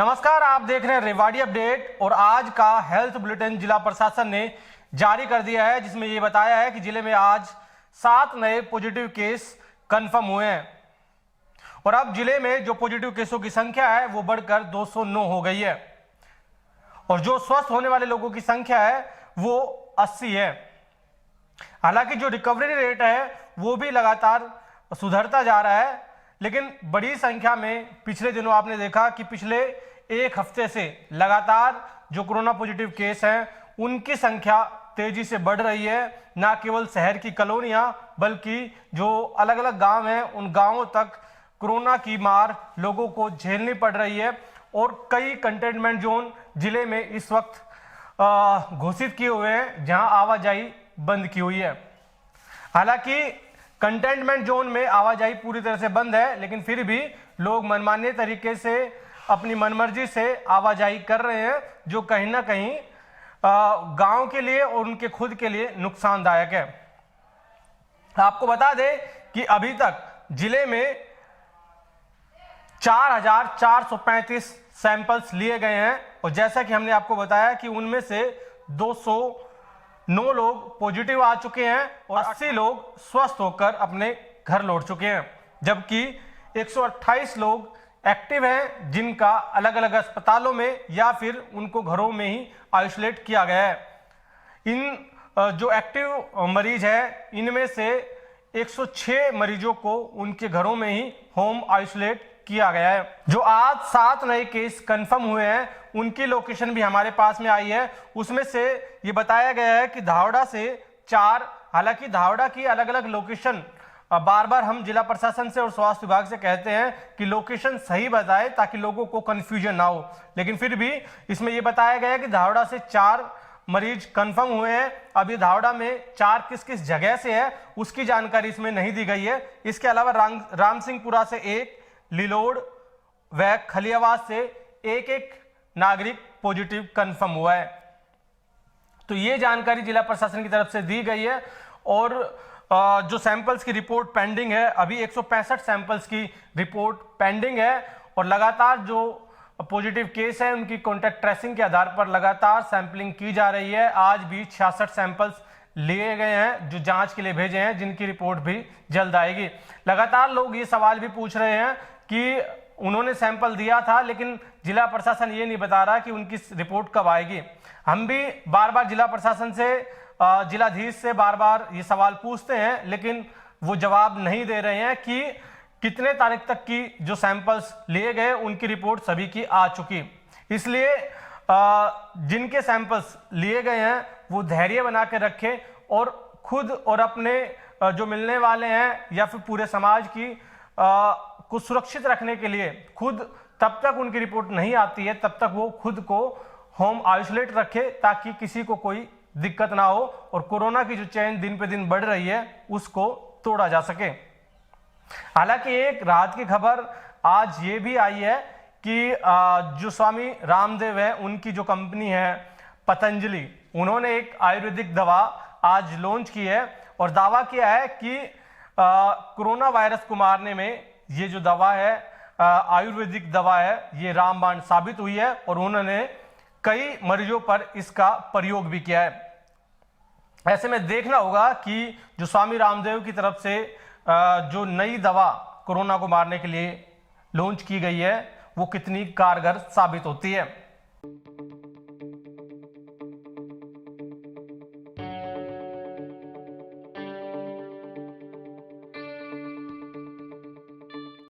नमस्कार, आप देख रहे हैं रेवाड़ी अपडेट। और आज का हेल्थ बुलेटिन जिला प्रशासन ने जारी कर दिया है, जिसमें ये बताया है कि जिले में आज 7 नए पॉजिटिव केस कंफर्म हुए हैं और अब जिले में जो पॉजिटिव केसों की संख्या है वो बढ़कर 209 हो गई है और जो स्वस्थ होने वाले लोगों की संख्या है वो 80 है। हालांकि जो रिकवरी रेट है वो भी लगातार सुधरता जा रहा है, लेकिन बड़ी संख्या में पिछले दिनों आपने देखा कि पिछले एक हफ्ते से लगातार जो कोरोना पॉजिटिव केस हैं उनकी संख्या तेजी से बढ़ रही है। ना केवल शहर की कॉलोनियां बल्कि जो अलग अलग गांव हैं उन गांवों तक कोरोना की मार लोगों को झेलनी पड़ रही है और कई कंटेनमेंट जोन जिले में इस वक्त घोषित किए हुए हैं जहां आवाजाही बंद की हुई है। हालांकि कंटेनमेंट जोन में आवाजाही पूरी तरह से बंद है, लेकिन फिर भी लोग मनमाने तरीके से अपनी मनमर्जी से आवाजाही कर रहे हैं, जो कहीं ना कहीं गांव के लिए और उनके खुद के लिए नुकसानदायक है। आपको बता दें कि अभी तक जिले में 4,435 सैंपल्स लिए गए हैं और जैसा कि हमने आपको बताया कि उनमें से 209 लोग पॉजिटिव आ चुके हैं और 80 लोग स्वस्थ होकर अपने घर लौट चुके हैं, जबकि 128 लोग एक्टिव हैं जिनका अलग अलग अस्पतालों में या फिर उनको घरों में ही आइसोलेट किया गया है। इन जो एक्टिव मरीज है इनमें से 106 मरीजों को उनके घरों में ही होम आइसोलेट किया गया है। जो आज 7 नए केस कंफर्म हुए हैं उनकी लोकेशन भी हमारे पास में आई है। उसमें से ये बताया गया है कि धावड़ा से 4, हालांकि धावड़ा की अलग अलग लोकेशन बार बार हम जिला प्रशासन से और स्वास्थ्य विभाग से कहते हैं कि लोकेशन सही बताए ताकि लोगों को कंफ्यूजन ना हो, लेकिन फिर भी इसमें यह बताया गया है कि धावड़ा से 4 मरीज कंफर्म हुए हैं। अभी धावड़ा में 4 किस किस जगह से है उसकी जानकारी इसमें नहीं दी गई है। इसके अलावा राम सिंहपुरा से 1, लिलोड़ व खलियावास से एक नागरिक पॉजिटिव कंफर्म हुआ है। तो ये जानकारी जिला प्रशासन की तरफ से दी गई है और जो सैंपल्स की रिपोर्ट पेंडिंग है, अभी 165 सैंपल्स की रिपोर्ट पेंडिंग है और लगातार जो पॉजिटिव केस है उनकी कॉन्टैक्ट ट्रेसिंग के आधार पर लगातार सैंपलिंग की जा रही है। आज भी 66 सैंपल्स लिए गए हैं जो जांच के लिए भेजे हैं, जिनकी रिपोर्ट भी जल्द आएगी। लगातार लोग ये सवाल भी पूछ रहे हैं कि उन्होंने सैंपल दिया था लेकिन जिला प्रशासन ये नहीं बता रहा कि उनकी रिपोर्ट कब आएगी। हम भी बार बार जिला प्रशासन से, जिलाधीश से बार बार ये सवाल पूछते हैं, लेकिन वो जवाब नहीं दे रहे हैं कि कितने तारीख तक की जो सैंपल्स लिए गए उनकी रिपोर्ट सभी की आ चुकी। इसलिए जिनके सैंपल्स लिए गए हैं वो धैर्य बना के रखें और खुद और अपने जो मिलने वाले हैं या फिर पूरे समाज की को सुरक्षित रखने के लिए खुद तब तक उनकी रिपोर्ट नहीं आती है तब तक वो खुद को होम आइसोलेट रखे ताकि किसी को कोई दिक्कत ना हो और कोरोना की जो चेन दिन पे दिन बढ़ रही है उसको तोड़ा जा सके। हालांकि एक राहत की खबर आज ये भी आई है कि जो स्वामी रामदेव है उनकी जो कंपनी है पतंजलि, उन्होंने एक आयुर्वेदिक दवा आज लॉन्च की है और दावा किया है कि कोरोना वायरस को मारने में ये जो दवा है आयुर्वेदिक दवा है ये रामबाण साबित हुई है और उन्होंने कई मरीजों पर इसका प्रयोग भी किया है। ऐसे में देखना होगा कि जो स्वामी रामदेव की तरफ से जो नई दवा कोरोना को मारने के लिए लॉन्च की गई है वो कितनी कारगर साबित होती है।